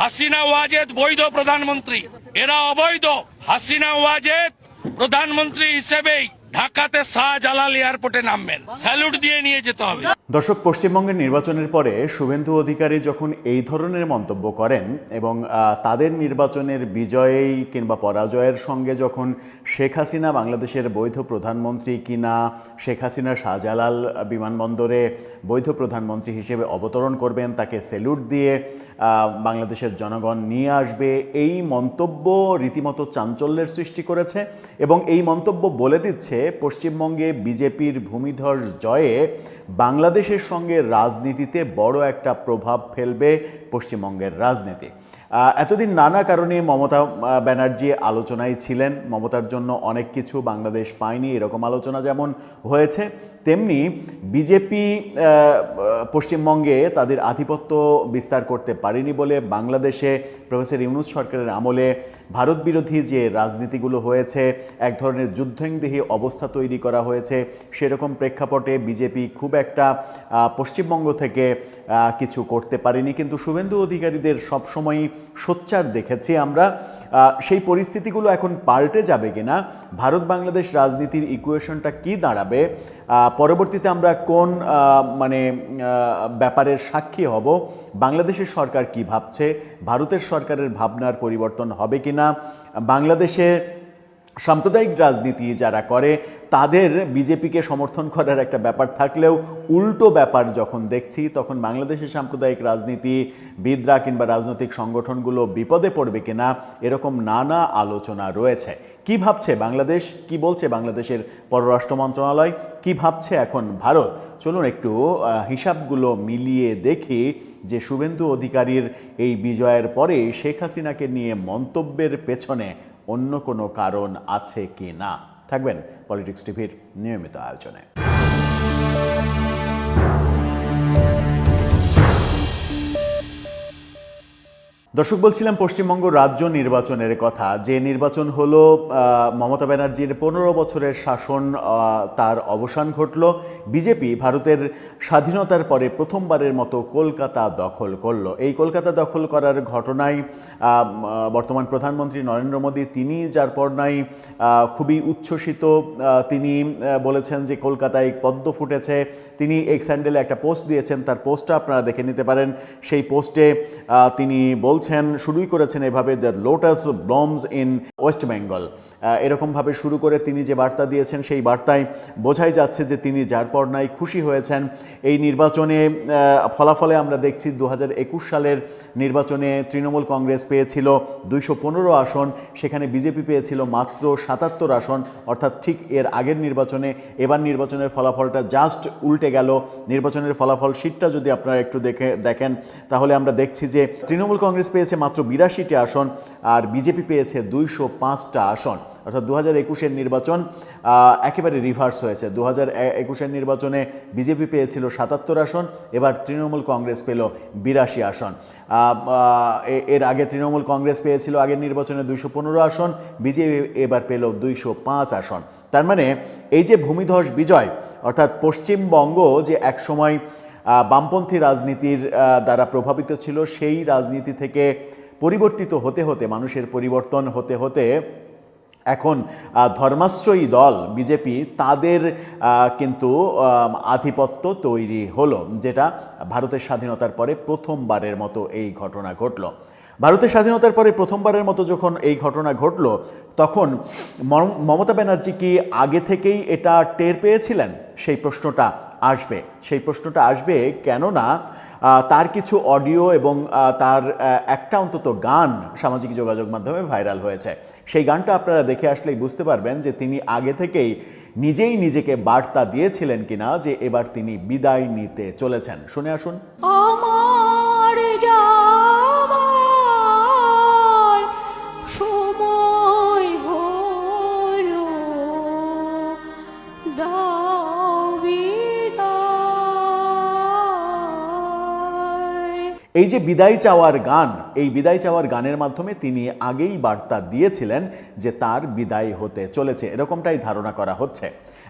হাসিনা ওয়াজেদ বৈধ প্রধানমন্ত্রী, এরা অবৈধ। হাসিনা ওয়াজেদ প্রধানমন্ত্রী হিসেবেই ঢাকাতে শাহজালাল এয়ারপোর্টে নামবেন, স্যালুট দিয়ে নিয়ে যেতে হবে। দর্শক, পশ্চিমবঙ্গের নির্বাচনের পরে শুভেন্দু অধিকারী যখন এই ধরনের মন্তব্য করেন এবং তাদের নির্বাচনের বিজয়ী কিংবা পরাজয়ের সঙ্গে যখন শেখ হাসিনা বাংলাদেশের বৈধ প্রধানমন্ত্রী কিনা, শেখ হাসিনা শাহজালাল বিমানবন্দরে বৈধ প্রধানমন্ত্রী হিসেবে অবতরণ করবেন, তাকে স্যালুট দিয়ে বাংলাদেশের জনগণ নিয়ে আসবে, এই মন্তব্য রীতিমতো চাঞ্চল্যের সৃষ্টি করেছে এবং এই মন্তব্য বলে দিচ্ছে পশ্চিমবঙ্গে বিজেপির ভূমিধস জয়ে বাংলাদেশের সঙ্গে রাজনীতিতে বড় একটা প্রভাব ফেলবে পশ্চিমবঙ্গের রাজনীতি। এতদিন নানা কারণে মমতা ব্যানার্জি আলোচনায় ছিলেন, মমতার জন্য অনেক কিছু বাংলাদেশ পায়নি এরকম আলোচনা যেমন হয়েছে, তেমনি বিজেপি পশ্চিমবঙ্গে তাদের আধিপত্য বিস্তার করতে পারেনি বলে বাংলাদেশে প্রফেসর ইউনূস সরকারের আমলে ভারত বিরোধী যে রাজনীতিগুলো হয়েছে, এক ধরনের যুদ্ধংদেহী অবস্থা তৈরি করা হয়েছে, সেরকম প্রেক্ষাপটে বিজেপি খুব একটা পশ্চিমবঙ্গ থেকে কিছু করতে পারেনি। কিন্তু শুভেন্দু অধিকারীদের সবসময়ই সোচ্চার দেখেছি আমরা। সেই পরিস্থিতিগুলো এখন পাল্টে যাবে কিনা, ভারত বাংলাদেশ রাজনীতির ইকুয়েশনটা কি দাঁড়াবে, পরবর্তীতে আমরা কোন ব্যাপারের সাক্ষী হব, বাংলাদেশের সরকার কি ভাবছে, ভারতের সরকারের ভাবনার পরিবর্তন হবে কিনা, বাংলাদেশে সাম্প্রদায়িক রাজনীতি যারা করে তাদের বিজেপিকে সমর্থন করার একটা ব্যাপার থাকলেও উল্টো ব্যাপার যখন দেখছি, তখন বাংলাদেশের সাম্প্রদায়িক রাজনীতিবিদরা কিংবা রাজনৈতিক সংগঠনগুলো বিপদে পড়বে কিনা, এরকম নানা আলোচনা রয়েছে। কি ভাবছে বাংলাদেশ, কি বলছে বাংলাদেশের পররাষ্ট্র মন্ত্রণালয়, কি ভাবছে এখন ভারত? চলুন একটু হিসাবগুলো মিলিয়ে দেখি যে শুভেন্দু অধিকারীর এই বিজয়ের পরে শেখ হাসিনাকে নিয়ে মন্তব্যের পেছনে অন্য কোনো কারণ আছে কি না। থাকবেন পলিটিক্স টিভির নিয়মিত আয়োজনে। দর্শক, বলছিলাম পশ্চিমবঙ্গ রাজ্য নির্বাচনের কথা, যে নির্বাচন হলো মমতা ব্যানার্জির 15 বছরের শাসন, তার অবসান ঘটল। বিজেপি ভারতের স্বাধীনতার পরে প্রথমবারের মতো কলকাতা দখল করল। এই কলকাতা দখল করার ঘটনায় বর্তমান প্রধানমন্ত্রী নরেন্দ্র মোদী, তিনি যার পর নাই খুবই উচ্ছ্বসিত। তিনি বলেছেন যে কলকাতায় পদ্ম ফুটেছে। তিনি এক্স হ্যান্ডেলে একটা পোস্ট দিয়েছেন, তার পোস্টটা আপনারা দেখে নিতে পারেন। সেই পোস্টে তিনি শুরুই করেছেন এভাবে, the lotus blooms in West Bengal, এরকমভাবে শুরু করে তিনি যে বার্তা দিয়েছেন সেই বার্তায় বোঝাই যাচ্ছে যে তিনি যার পর নাই খুশি হয়েছেন। এই নির্বাচনে ফলাফলে আমরা দেখছি 2021 সালের নির্বাচনে তৃণমূল কংগ্রেস পেয়েছিল 215 আসন, সেখানে বিজেপি পেয়েছিল মাত্র 77 আসন, অর্থাৎ ঠিক এর আগের নির্বাচনে। এবার নির্বাচনের ফলাফলটা জাস্ট উল্টে গেল। নির্বাচনের ফলাফল শীটটা যদি আপনারা একটু দেখেন তাহলে আমরা দেখছি যে তৃণমূল কংগ্রেস পেয়েছে মাত্র 82টি আসন আর বিজেপি পেয়েছে 205টা আসন, অর্থাৎ 2021-এর নির্বাচন একেবারে রিভার্স হয়েছে। 2021-এর নির্বাচনে বিজেপি পেয়েছিল 77 আসন, এবার তৃণমূল কংগ্রেস পেল 82 আসন। এর আগে তৃণমূল কংগ্রেস পেয়েছিল আগের নির্বাচনে 215 আসন, বিজেপি এবার পেল 205 আসন। তার মানে এই যে ভূমিধস বিজয়, অর্থাৎ পশ্চিমবঙ্গ যে একসময় বামপন্থী রাজনীতির দ্বারা প্রভাবিত ছিল, সেই রাজনীতি থেকে পরিবর্তিত হতে হতে, মানুষের পরিবর্তন হতে হতে এখন ধর্মাশ্রয়ী দল বিজেপি, তাদের কিন্তু আধিপত্য তৈরি হলো, যেটা ভারতের স্বাধীনতার পরে প্রথমবারের মতো এই ঘটনা ঘটল। ভারতের স্বাধীনতার পরে প্রথমবারের মতো যখন এই ঘটনা ঘটল, তখন মমতা ব্যানার্জি কি আগে থেকেই এটা টের পেয়েছিলেন? সেই প্রশ্নটা আসবে কেননা তার কিছু অডিও এবং তার একটা অন্তত গান সামাজিক যোগাযোগ মাধ্যমে ভাইরাল হয়েছে। সেই গানটা আপনারা দেখে আসলেই বুঝতে পারবেন যে তিনি আগে থেকেই নিজেই নিজেকে বার্তা দিয়েছিলেন কিনা যে এবার তিনি বিদায় নিতে চলেছেন। শুনে আসুন। এই যে বিদায় চাওয়ার গান, এই বিদায় চাওয়ার গানের মাধ্যমে তিনি আগেই বার্তা দিয়েছিলেন যে তার বিদায় হতে চলেছে, এরকমটাই ধারণা করা হচ্ছে।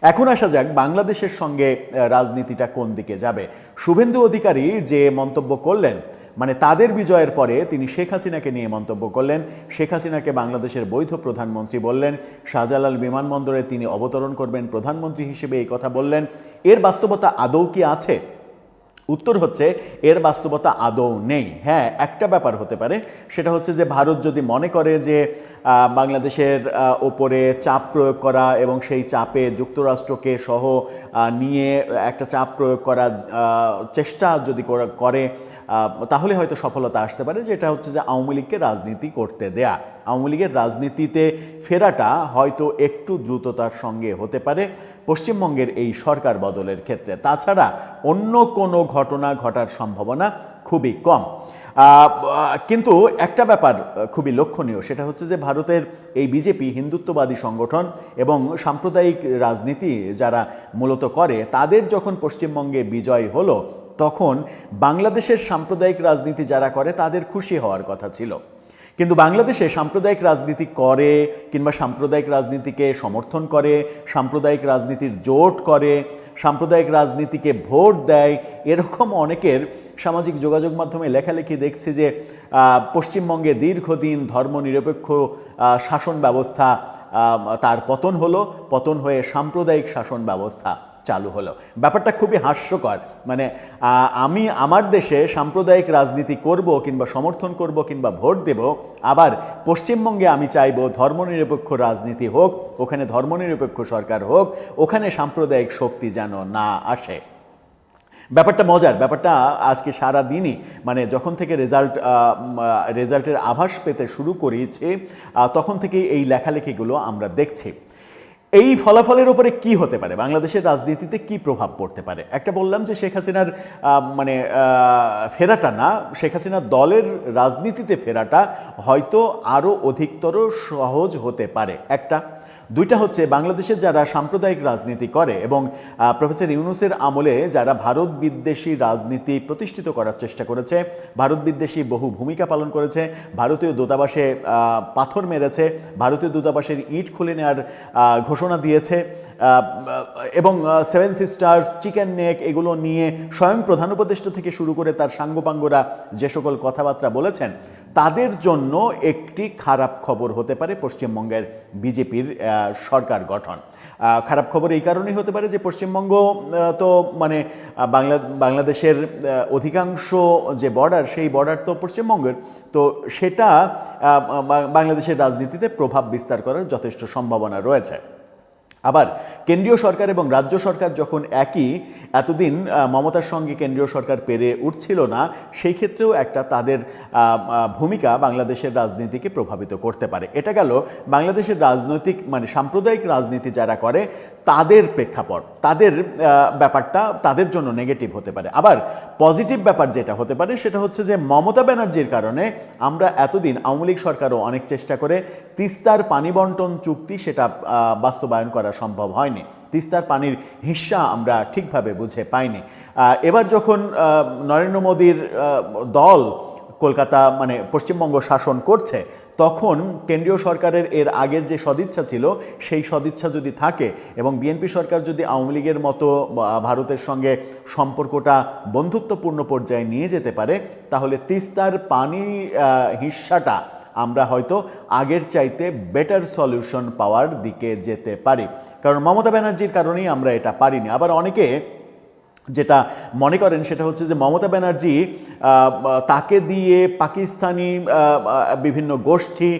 এখন আসা যাক বাংলাদেশের সঙ্গে রাজনীতিটা কোন দিকে যাবে। শুভেন্দু অধিকারী যে মন্তব্য করলেন, মানে তাদের বিজয়ের পরে তিনি শেখ হাসিনাকে নিয়ে মন্তব্য করলেন, শেখ হাসিনাকে বাংলাদেশের বৈধ প্রধানমন্ত্রী বললেন, শাহজালাল বিমানবন্দরে তিনি অবতরণ করবেন প্রধানমন্ত্রী হিসেবে এই কথা বললেন। এর বাস্তবতা আদৌ কি আছে? উত্তর হচ্ছে এর বাস্তবতা আদৌ নেই। হ্যাঁ, একটা ব্যাপার হতে পারে, সেটা হচ্ছে যে ভারত যদি মনে করে যে বাংলাদেশের ওপরে চাপ প্রয়োগ করা এবং সেই চাপে যুক্তরাষ্ট্রকে সহ নিয়ে একটা চাপ প্রয়োগ করার চেষ্টা যদি করে, তাহলে হয়তো সফলতা আসতে পারে, যেটা হচ্ছে যে আওয়ামী লীগকে রাজনীতি করতে দেয়া। আওয়ামী লীগের রাজনীতিতে ফেরাটা হয়তো একটু দ্রুততার সঙ্গে হতে পারে পশ্চিমবঙ্গের এই সরকার বদলের ক্ষেত্রে। তাছাড়া অন্য কোনো ঘটনা ঘটার সম্ভাবনা খুবই কম। কিন্তু একটা ব্যাপার খুবই লক্ষণীয়, সেটা হচ্ছে যে ভারতের এই বিজেপি হিন্দুত্ববাদী সংগঠন এবং সাম্প্রদায়িক রাজনীতি যারা মূলত করে, তাদের যখন পশ্চিমবঙ্গে বিজয় হলো, তখন বাংলাদেশের সাম্প্রদায়িক রাজনীতি যারা করে তাদের খুশি হওয়ার কথা ছিল। কিন্তু বাংলাদেশে সাম্প্রদায়িক রাজনীতি করে কিংবা সাম্প্রদায়িক রাজনীতিকে সমর্থন করে, সাম্প্রদায়িক রাজনীতির জোট করে, সাম্প্রদায়িক রাজনীতিকে ভোট দেয়, এরকম অনেকের সামাজিক যোগাযোগ মাধ্যমে লেখালেখি দেখছি যে পশ্চিমবঙ্গে দীর্ঘদিন ধর্মনিরপেক্ষ শাসন ব্যবস্থা তার পতন হলো, পতন হয়ে সাম্প্রদায়িক শাসন ব্যবস্থা চালু হলো। ব্যাপারটা খুবই হাস্যকর। মানে আমি আমার দেশে সাম্প্রদায়িক রাজনীতি করব কিংবা সমর্থন করব কিংবা ভোট দেব, আবার পশ্চিমবঙ্গে আমি চাইব ধর্মনিরপেক্ষ রাজনীতি হোক, ওখানে ধর্মনিরপেক্ষ সরকার হোক, ওখানে সাম্প্রদায়িক শক্তি যেন না আসে। ব্যাপারটা মজার। ব্যাপারটা আজকে সারা দিনই, মানে যখন থেকে রেজাল্টের আভাস পেতে শুরু করেছে তখন থেকেই এই লেখালেখিগুলো আমরা দেখছি। এই ফলাফলের উপরে কি হতে পারে, বাংলাদেশের রাজনীতিতে কি প্রভাব পড়তে পারে? একটা বললাম যে শেখ হাসিনার মানে ফেরাটা না, শেখ হাসিনার দলের রাজনীতিতে ফেরাটা হয়তো আরও অধিকতর সহজ হতে পারে। একটা দুইটা হচ্ছে বাংলাদেশের যারা সাম্প্রদায়িক রাজনীতি করে এবং প্রফেসর ইউনূসের আমলে যারা ভারত বিদ্বেষী রাজনীতি প্রতিষ্ঠিত করার চেষ্টা করেছে, ভারত বিদ্বেষী বহু ভূমিকা পালন করেছে, ভারতীয় দূতাবাসে পাথর মেরেছে, ভারতীয় দূতাবাসের ইট খুলে নেওয়ার ঘোষণা দিয়েছে এবং সেভেন সিস্টার্স, চিকেন নেক এগুলো নিয়ে স্বয়ং প্রধান উপদেষ্টা থেকে শুরু করে তার সাঙ্গপাঙ্গরা যে সকল কথাবার্তা বলেছেন, তাদের জন্য একটি খারাপ খবর হতে পারে পশ্চিমবঙ্গের বিজেপির সরকার গঠন। খারাপ খবর এই কারণেই হতে পারে যে পশ্চিমবঙ্গ তো মানে বাংলাদেশের অধিকাংশ যে বর্ডার, সেই বর্ডার তো পশ্চিমবঙ্গের, তো সেটা বাংলাদেশের রাজনীতিতে প্রভাব বিস্তার করার যথেষ্ট সম্ভাবনা রয়েছে। আবার কেন্দ্রীয় সরকার এবং রাজ্য সরকার যখন এতদিন মমতার সঙ্গে কেন্দ্রীয় সরকার পেরে উঠছিল না, সেই ক্ষেত্রেও একটা তাদের ভূমিকা বাংলাদেশের রাজনীতিকে প্রভাবিত করতে পারে। এটা গেল বাংলাদেশের রাজনৈতিক মানে সাম্প্রদায়িক রাজনীতি যারা করে তাদের প্রেক্ষাপট, তাদের ব্যাপারটা তাদের জন্য নেগেটিভ হতে পারে। আবার পজিটিভ ব্যাপার যেটা হতে পারে সেটা হচ্ছে যে মমতা ব্যানার্জির কারণে আমরা এতদিন, আওয়ামী লীগ সরকারও অনেক চেষ্টা করে তিস্তার পানি বন্টন চুক্তি সেটা বাস্তবায়ন করা সম্ভব হয়নি, তিস্তার পানির হিস্সা আমরা ঠিকভাবে বুঝে পাইনি। এবার যখন নরেন্দ্র মোদীর দল কলকাতা মানে পশ্চিমবঙ্গ শাসন করছে, তখন কেন্দ্রীয় সরকারের এর আগের যে সদিচ্ছা ছিল, সেই সদিচ্ছা যদি থাকে এবং বিএনপি সরকার যদি আওয়ামী লীগের মতো ভারতের সঙ্গে সম্পর্কটা বন্ধুত্বপূর্ণ পর্যায়ে নিয়ে যেতে পারে, তাহলে তিস্তার পানি হিস্সাটা আমরা হয়তো আগের চাইতে বেটার সলিউশন পাওয়ার দিকে যেতে পারি। কারণ মমতা ব্যানার্জির কারণেই আমরা এটা পারিনি। আবার অনেকে যেটা মনে করেন সেটা হচ্ছে যে মমতা ব্যানার্জি তাকে দিয়ে পাকিস্তানি বিভিন্ন গোষ্ঠী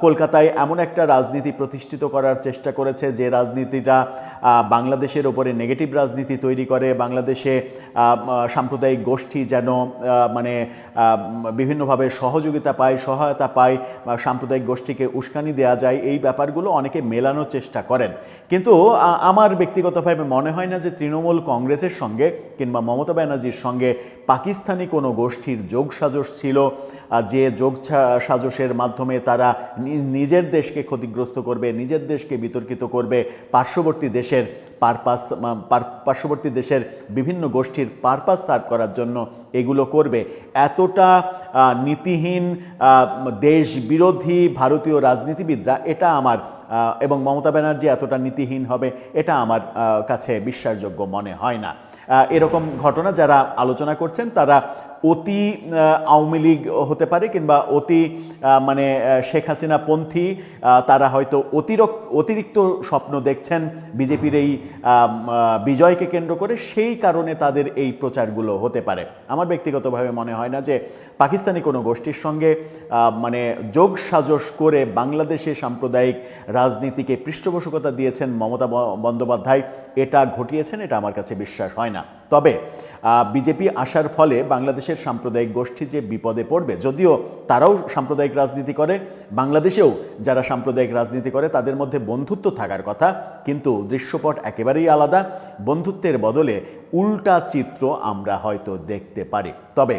কলকাতায় এমন একটা রাজনীতি প্রতিষ্ঠিত করার চেষ্টা করেছে যে রাজনীতিটা বাংলাদেশের ওপরে নেগেটিভ রাজনীতি তৈরি করে, বাংলাদেশে সাম্প্রদায়িক গোষ্ঠী যেন মানে বিভিন্নভাবে সহযোগিতা পায়, সহায়তা পায়, বা সাম্প্রদায়িক গোষ্ঠীকে উস্কানি দেওয়া যায়, এই ব্যাপারগুলো অনেকে মেলানোর চেষ্টা করেন। কিন্তু আমার ব্যক্তিগতভাবে মনে হয় না যে তৃণমূল কংগ্রেসের সঙ্গে কিংবা মমতা ব্যানার্জির সঙ্গে পাকিস্তানি কোনো গোষ্ঠীর যোগসাজশ ছিল, যে যোগসাজশের মাধ্যমে তারা নিজের দেশকে ক্ষতিগ্রস্ত করবে, নিজের দেশকে বিতর্কিত করবে, পার্শ্ববর্তী দেশের বিভিন্ন গোষ্ঠীর পারপাস সার্ভ করার জন্য এগুলো করবে। এতটা নীতিহীন দেশ বিরোধী ভারতীয় রাজনীতিবিদরা, এটা আমার এবং মমতা ব্যানার্জি এতটা নীতিহীন হবে এটা আমার কাছে বিশ্বাসযোগ্য মনে হয় না। এরকম ঘটনা যারা আলোচনা করছেন তারা অতি আওয়ামী লীগ হতে পারে কিংবা অতি মানে শেখ হাসিনা পন্থী, তারা হয়তো অতিরিক্ত স্বপ্ন দেখছেন বিজেপির এই বিজয়কে কেন্দ্র করে, সেই কারণে তাদের এই প্রচারগুলো হতে পারে। আমার ব্যক্তিগতভাবে মনে হয় না যে পাকিস্তানি কোনো গোষ্ঠীর সঙ্গে মানে যোগ সাজস করে বাংলাদেশে সাম্প্রদায়িক রাজনীতিকে পৃষ্ঠপোষকতা দিয়েছেন মমতা বন্দ্যোপাধ্যায়, এটা ঘটিয়েছেন, এটা আমার কাছে বিশ্বাস হয় না। তবে বিজেপি আসার ফলে বাংলাদেশের সাম্প্রদায়িক গোষ্ঠী যে বিপদে পড়বে, যদিও তারাও সাম্প্রদায়িক রাজনীতি করে, বাংলাদেশেও যারা সাম্প্রদায়িক রাজনীতি করে তাদের মধ্যে বন্ধুত্ব থাকার কথা, কিন্তু দৃশ্যপট একেবারেই আলাদা। বন্ধুত্বের বদলে উল্টা চিত্র আমরা হয়তো দেখতে পারি। তবে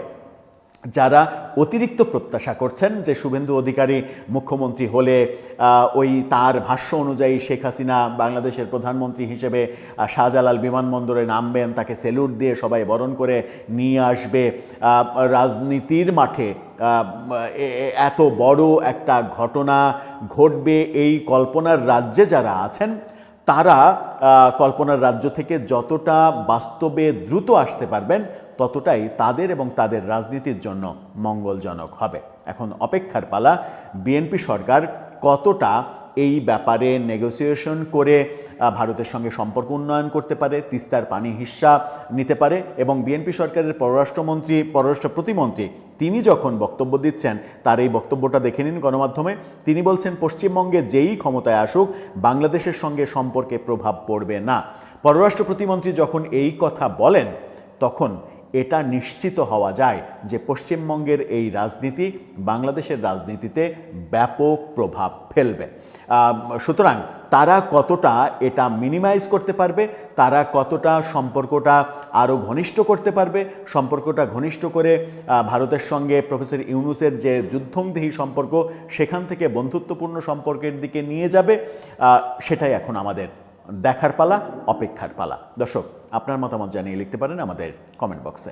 যারা অতিরিক্ত প্রত্যাশা করছেন যে শুভেন্দু অধিকারী মুখ্যমন্ত্রী হলে ওই তার ভাষ্য অনুযায়ী শেখ হাসিনা বাংলাদেশের প্রধানমন্ত্রী হিসেবে শাহজালাল বিমানবন্দরে নামবেন, তাকে স্যালুট দিয়ে সবাই বরণ করে নিয়ে আসবে, রাজনীতির মাঠে এত বড় একটা ঘটনা ঘটবে, এই কল্পনার রাজ্যে যারা আছেন তারা কল্পনার রাজ্য থেকে যতটা বাস্তবে দ্রুত আসতে পারবেন ততটাই তাদের এবং তাদের রাজনীতির জন্য মঙ্গলজনক হবে। এখন অপেক্ষার পালা, বিএনপি সরকার কতটা এই ব্যাপারে নেগোসিয়েশন করে ভারতের সঙ্গে সম্পর্ক উন্নয়ন করতে পারে, তিস্তার পানি হিস্সা নিতে পারে। এবং বিএনপি সরকারের পররাষ্ট্র প্রতিমন্ত্রী তিনি যখন বক্তব্য দিচ্ছেন, তার এই বক্তব্যটা দেখে নিন গণমাধ্যমে। তিনি বলছেন পশ্চিমবঙ্গে যেই ক্ষমতায় আসুক বাংলাদেশের সঙ্গে সম্পর্কে প্রভাব পড়বে না। পররাষ্ট্র প্রতিমন্ত্রী যখন এই কথা বলেন তখন এটা নিশ্চিত হওয়া যায় যে পশ্চিমবঙ্গের এই রাজনীতি বাংলাদেশের রাজনীতিতে ব্যাপক প্রভাব ফেলবে। সুতরাং তারা কতটা এটা মিনিমাইজ করতে পারবে, তারা কতটা সম্পর্কটা আরও ঘনিষ্ঠ করতে পারবে, সম্পর্কটা ঘনিষ্ঠ করে ভারতের সঙ্গে প্রফেসর ইউনূসের যে যুদ্ধংদেহী সম্পর্ক সেখান থেকে বন্ধুত্বপূর্ণ সম্পর্কের দিকে নিয়ে যাবে, সেটাই এখন আমাদের দেখার পালা, অপেক্ষার পালা। দর্শক, আপনার মতামত জানিয়ে লিখতে পারেন আমাদের কমেন্ট বক্সে।